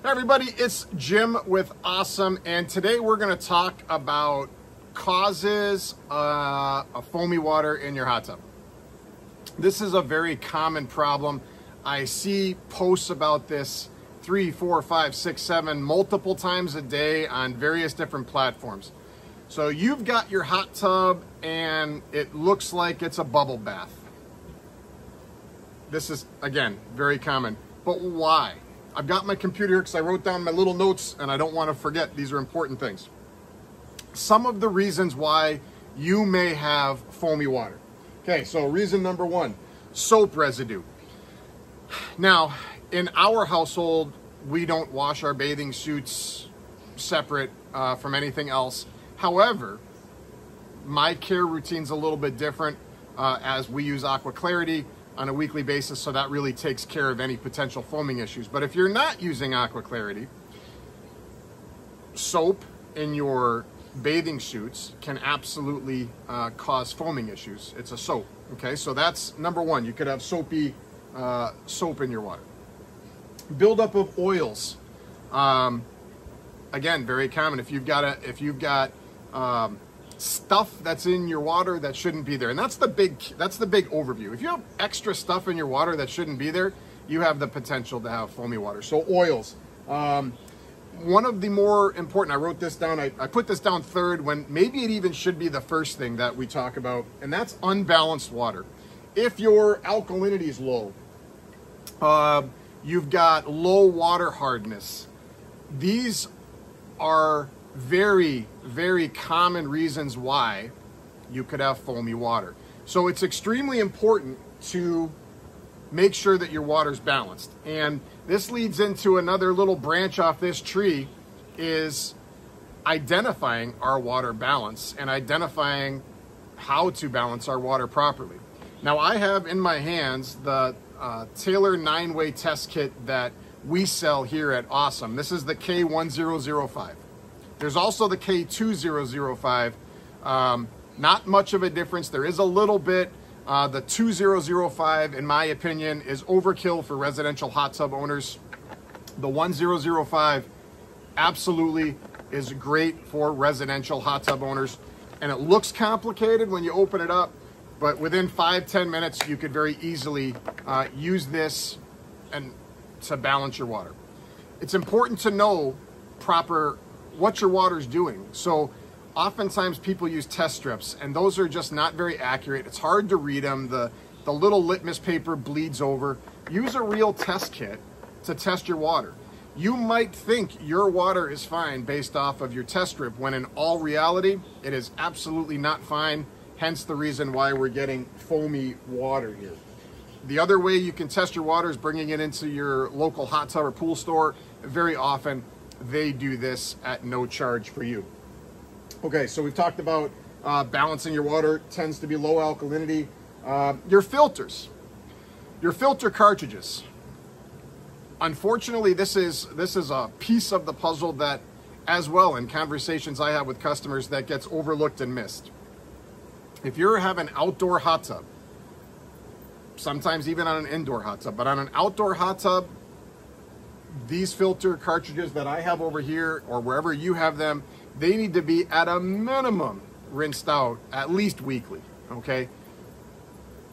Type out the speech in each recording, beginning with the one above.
Hi everybody, it's Jim with Ahh-Some, and today we're going to talk about causes of foamy water in your hot tub. This is a very common problem. I see posts about this 3, 4, 5, 6, 7 multiple times a day on various different platforms. So you've got your hot tub and it looks like it's a bubble bath. This is, again, very common. But why? I've got my computer here because I wrote down my little notes and I don't want to forget. These are important things. Some of the reasons why you may have foamy water. Okay, so reason number one, soap residue. Now, in our household, we don't wash our bathing suits separate from anything else. However, my care routine's a little bit different as we use Aqua Clarity on a weekly basis, so that really takes care of any potential foaming issues. But if you're not using Aqua Clarity, soap in your bathing suits can absolutely cause foaming issues. It's a soap, okay? So that's number one. You could have soapy soap in your water. Buildup of oils. Again, very common. If you've got stuff that's in your water that shouldn't be there, and that's the big overview. If you have extra stuff in your water that shouldn't be there, you have the potential to have foamy water. So oils, one of the more important, I wrote this down, I put this down third when maybe it even should be the first thing that we talk about, and that's unbalanced water. If your alkalinity is low, you've got low water hardness, these are very, very common reasons why you could have foamy water. So it's extremely important to make sure that your water's balanced. And this leads into another little branch off this tree, is identifying our water balance and identifying how to balance our water properly. Now, I have in my hands the Taylor 9-way test kit that we sell here at Ahh-Some. This is the K1005. There's also the K2005. Not much of a difference. There is a little bit. The 2005, in my opinion, is overkill for residential hot tub owners. The 1005 absolutely is great for residential hot tub owners. And it looks complicated when you open it up, but within 5-10 minutes, you could very easily use this and to balance your water. It's important to know what your water's doing. So oftentimes people use test strips, and those are just not very accurate. It's hard to read them. The little litmus paper bleeds over. Use a real test kit to test your water. You might think your water is fine based off of your test strip, when in all reality, it is absolutely not fine. Hence the reason why we're getting foamy water here. The other way you can test your water is bringing it into your local hot tub or pool store. Very often, they do this at no charge for you. Okay, so we've talked about balancing your water. Tends to be low alkalinity. Your filters, your filter cartridges. Unfortunately, this is a piece of the puzzle that, as well, in conversations I have with customers, that gets overlooked and missed. If you have an outdoor hot tub, sometimes even on an indoor hot tub, but on an outdoor hot tub, these filter cartridges that I have over here, or wherever you have them, they need to be at a minimum rinsed out at least weekly, okay?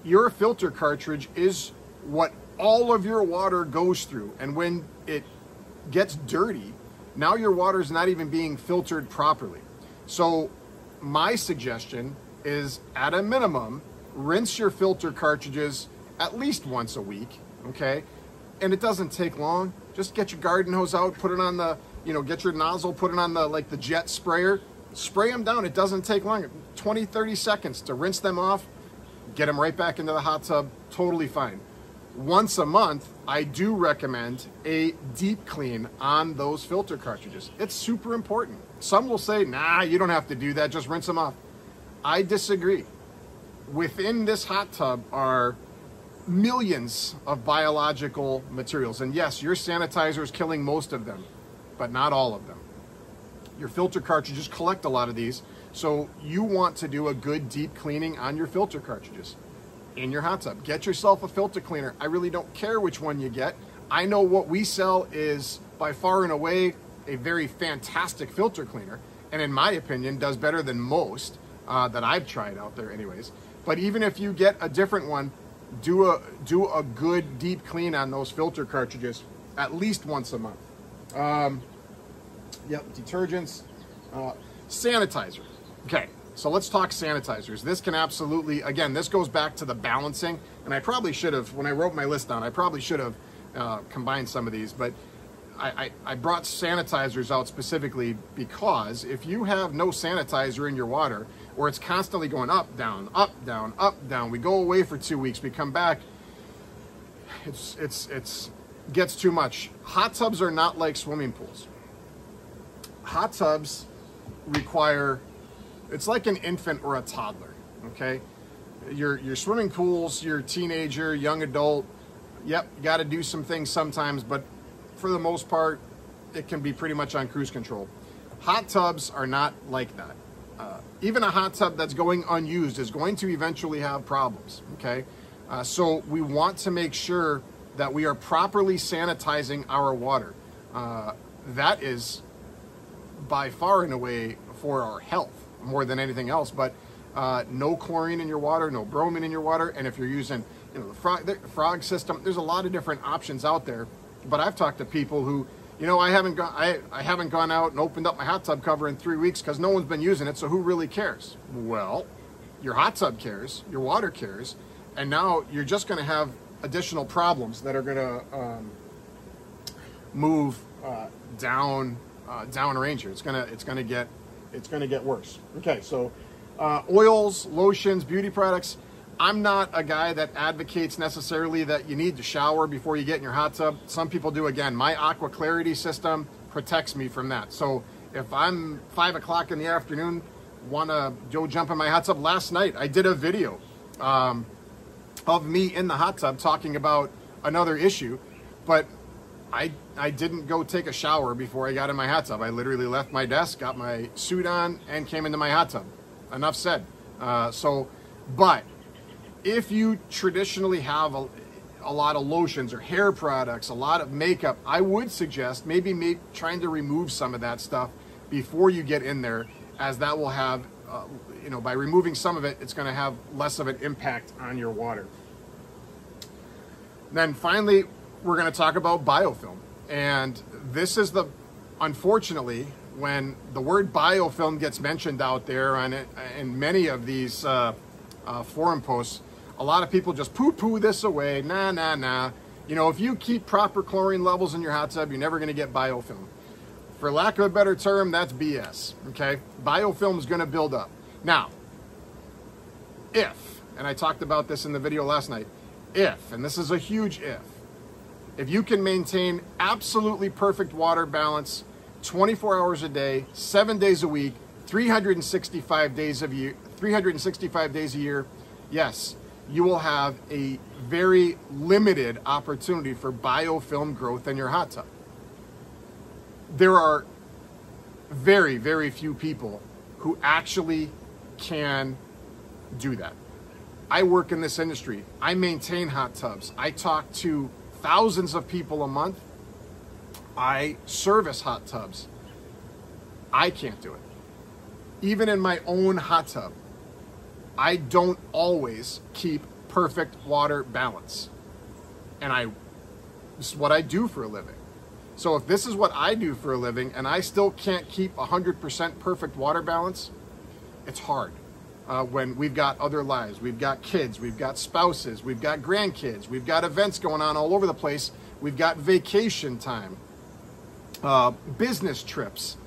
Your filter cartridge is what all of your water goes through, and when it gets dirty, now your water is not even being filtered properly. So my suggestion is, at a minimum, rinse your filter cartridges at least once a week, okay? And it doesn't take long. Just get your garden hose out, put it on the, get your nozzle, put it on the jet sprayer, spray them down. It doesn't take long, 20, 30 seconds to rinse them off, get them right back into the hot tub, totally fine. Once a month, I do recommend a deep clean on those filter cartridges. It's super important. Some will say, nah, you don't have to do that, just rinse them off. I disagree. Within this hot tub are millions of biological materials. And yes, your sanitizer is killing most of them, but not all of them. Your filter cartridges collect a lot of these, so you want to do a good deep cleaning on your filter cartridges in your hot tub. Get yourself a filter cleaner. I really don't care which one you get. I know what we sell is by far and away a very fantastic filter cleaner, and in my opinion does better than most that I've tried out there anyways. But even if you get a different one, do a good deep clean on those filter cartridges at least once a month. Yep, detergents, sanitizer. Okay, so let's talk sanitizers. This can absolutely, again, this goes back to the balancing, and I probably should have, when I wrote my list down, I probably should have combined some of these, but I brought sanitizers out specifically because if you have no sanitizer in your water, or it's constantly going up, down, up, down, up, down, we go away for 2 weeks, we come back, it's gets too much. Hot tubs are not like swimming pools. Hot tubs require, it's like an infant or a toddler, okay? Your swimming pools, your teenager, young adult, yep, you got to do some things sometimes, but for the most part, it can be pretty much on cruise control. Hot tubs are not like that. Even a hot tub that's going unused is going to eventually have problems, okay? So we want to make sure that we are properly sanitizing our water. That is by far and away for our health more than anything else, but no chlorine in your water, no bromine in your water, and if you're using the frog system, there's a lot of different options out there. But I've talked to people who, I haven't gone out and opened up my hot tub cover in 3 weeks because no one's been using it, so who really cares? Well, your hot tub cares, your water cares, and now you're just going to have additional problems that are going to move downrange. It's going to get worse. Okay, so oils, lotions, beauty products. I'm not a guy that advocates necessarily that you need to shower before you get in your hot tub. Some people do. Again, my Aqua Clarity system protects me from that. So if I'm 5 o'clock in the afternoon, want to go jump in my hot tub, last night I did a video of me in the hot tub talking about another issue, but I didn't go take a shower before I got in my hot tub. I literally left my desk, got my suit on, and came into my hot tub. Enough said. But if you traditionally have a lot of lotions or hair products, a lot of makeup, I would suggest maybe trying to remove some of that stuff before you get in there, as that will have, by removing some of it, it's going to have less of an impact on your water. Then finally, we're going to talk about biofilm. And this is unfortunately, when the word biofilm gets mentioned out there in many of these forum posts, a lot of people just poo-poo this away. Nah. If you keep proper chlorine levels in your hot tub, you're never going to get biofilm. For lack of a better term, that's BS, okay? Biofilm is going to build up. Now, and I talked about this in the video last night, and this is a huge if you can maintain absolutely perfect water balance 24 hours a day, 7 days a week, 365 days a year, yes, you will have a very limited opportunity for biofilm growth in your hot tub. There are very, very few people who actually can do that. I work in this industry. I maintain hot tubs. I talk to thousands of people a month. I service hot tubs. I can't do it. Even in my own hot tub, I don't always keep perfect water balance. And this is what I do for a living. So if this is what I do for a living and I still can't keep 100% perfect water balance, it's hard. When we've got other lives, we've got kids, we've got spouses, we've got grandkids, we've got events going on all over the place, we've got vacation time, business trips.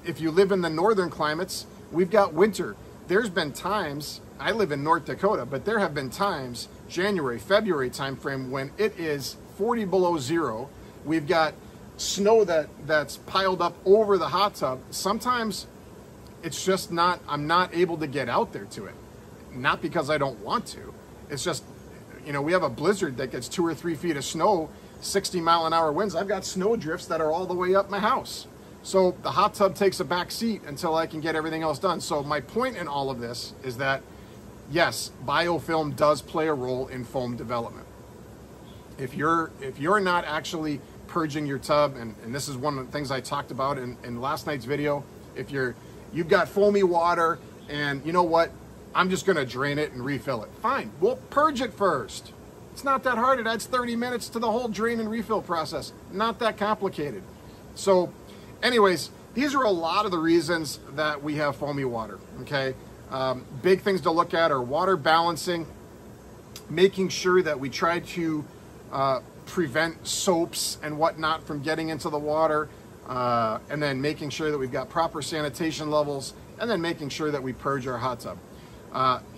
If you live in the northern climates, we've got winter. There's been times, I live in North Dakota, but there have been times, January, February timeframe, when it is 40 below zero. We've got snow that's piled up over the hot tub. Sometimes it's just I'm not able to get out there to it. Not because I don't want to. It's just, we have a blizzard that gets 2 or 3 feet of snow, 60-mile-an-hour winds. I've got snow drifts that are all the way up my house. So the hot tub takes a back seat until I can get everything else done. So my point in all of this is that, yes, biofilm does play a role in foam development. If you're not actually purging your tub, and this is one of the things I talked about in last night's video. If you've got foamy water and you know what, I'm just gonna drain it and refill it. Fine, we'll purge it first. It's not that hard. It adds 30 minutes to the whole drain and refill process. Not that complicated. So anyways, these are a lot of the reasons that we have foamy water, okay? Big things to look at are water balancing, making sure that we try to prevent soaps and whatnot from getting into the water, and then making sure that we've got proper sanitation levels, and then making sure that we purge our hot tub.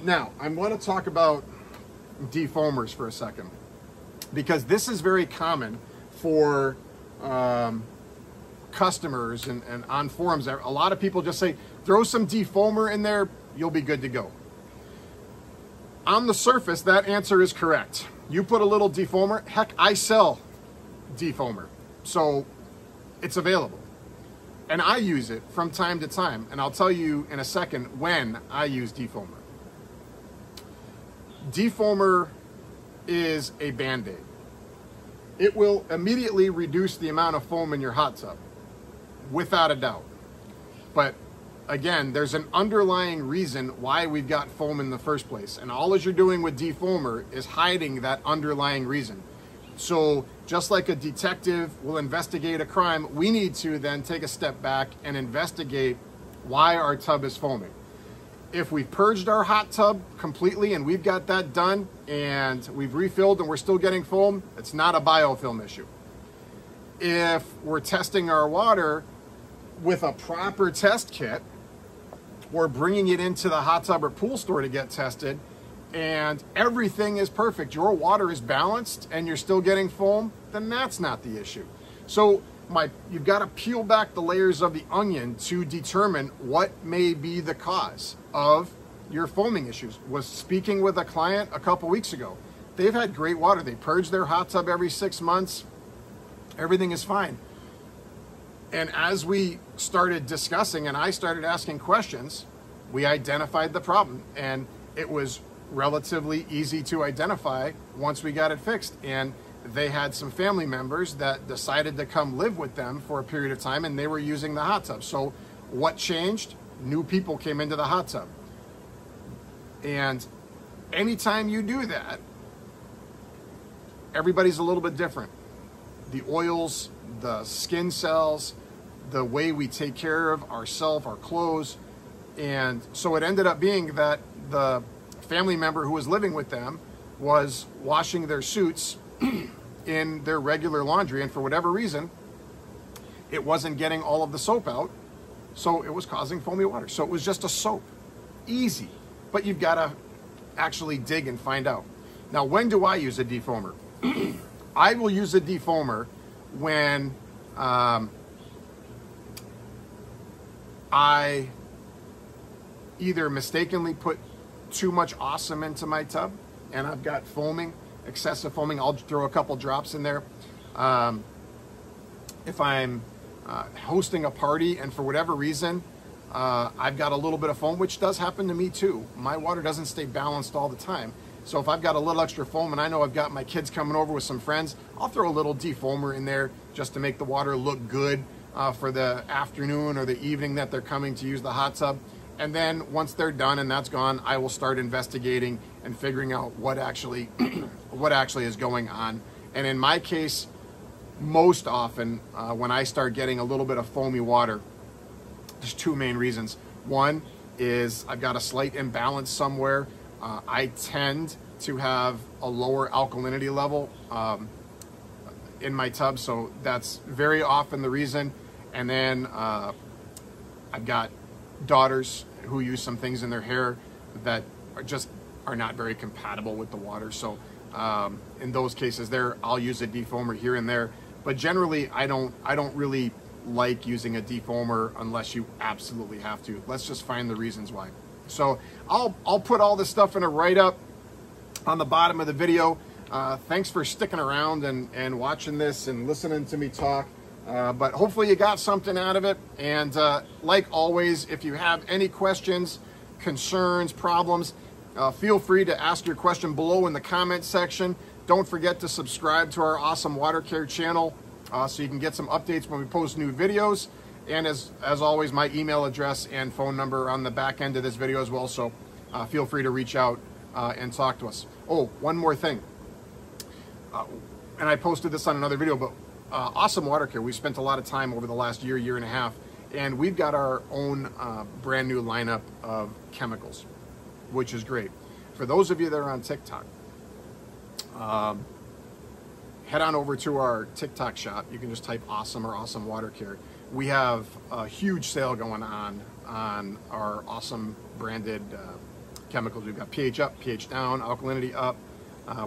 Now, I want to talk about defoamers for a second, because this is very common for customers and on forums. A lot of people just say, throw some defoamer in there, you'll be good to go. On the surface, that answer is correct. You put a little defoamer, heck, I sell defoamer, so it's available. And I use it from time to time, and I'll tell you in a second when I use defoamer. Defoamer is a Band-Aid. It will immediately reduce the amount of foam in your hot tub, without a doubt. But again, there's an underlying reason why we've got foam in the first place. And all that you're doing with defoamer is hiding that underlying reason. So just like a detective will investigate a crime, we need to then take a step back and investigate why our tub is foaming. If we've purged our hot tub completely and we've got that done and we've refilled and we're still getting foam, it's not a biofilm issue. If we're testing our water with a proper test kit, or bringing it into the hot tub or pool store to get tested, and everything is perfect, your water is balanced and you're still getting foam, then that's not the issue. So you've got to peel back the layers of the onion to determine what may be the cause of your foaming issues. Was speaking with a client a couple weeks ago. They've had great water. They purge their hot tub every 6 months. Everything is fine. And as we started discussing and I started asking questions, we identified the problem. And it was relatively easy to identify once we got it fixed. And they had some family members that decided to come live with them for a period of time, and they were using the hot tub. So what changed? New people came into the hot tub. And anytime you do that, everybody's a little bit different. The oils, the skin cells, the way we take care of ourselves, our clothes. And so it ended up being that the family member who was living with them was washing their suits in their regular laundry, and for whatever reason, it wasn't getting all of the soap out, so it was causing foamy water. So it was just a soap. Easy, but you've got to actually dig and find out. Now, when do I use a defoamer? I will use a defoamer when I either mistakenly put too much Ahh-Some into my tub and I've got foaming, excessive foaming. I'll throw a couple drops in there. If I'm hosting a party and for whatever reason I've got a little bit of foam, which does happen to me too. My water doesn't stay balanced all the time. So if I've got a little extra foam and I know I've got my kids coming over with some friends, I'll throw a little defoamer in there just to make the water look good for the afternoon or the evening that they're coming to use the hot tub. And then once they're done and that's gone, I will start investigating and figuring out what actually is going on. And in my case, most often when I start getting a little bit of foamy water, there's two main reasons. One is I've got a slight imbalance somewhere. I tend to have a lower alkalinity level in my tub, so that's very often the reason. And then I've got daughters who use some things in their hair that are not very compatible with the water. So in those cases there, I'll use a defoamer here and there. But generally, I don't really like using a defoamer unless you absolutely have to. Let's just find the reasons why. So I'll put all this stuff in a write-up on the bottom of the video. Thanks for sticking around and watching this and listening to me talk. But hopefully you got something out of it. And like always, if you have any questions, concerns, problems, feel free to ask your question below in the comment section. Don't forget to subscribe to our Ahh-Some Water Care channel. so you can get some updates when we post new videos. And as always, my email address and phone number are on the back end of this video as well. So feel free to reach out and talk to us. Oh, one more thing. And I posted this on another video, but Ahh-Some Water Care, we spent a lot of time over the last year, year and a half, and we've got our own brand new lineup of chemicals, which is great. For those of you that are on TikTok, head on over to our TikTok shop. You can just type Ahh-Some or Ahh-Some Water Care. We have a huge sale going on our Ahh-Some branded chemicals. We've got pH up, pH down, alkalinity up.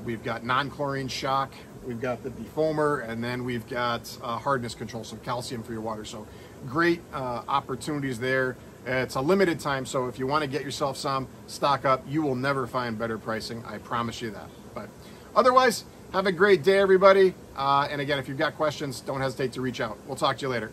We've got non-chlorine shock. We've got the defoamer, and then we've got hardness control, some calcium for your water. So great opportunities there. It's a limited time, so if you want to get yourself some, stock up. You will never find better pricing. I promise you that. But otherwise, have a great day, everybody. And again, if you've got questions, don't hesitate to reach out. We'll talk to you later.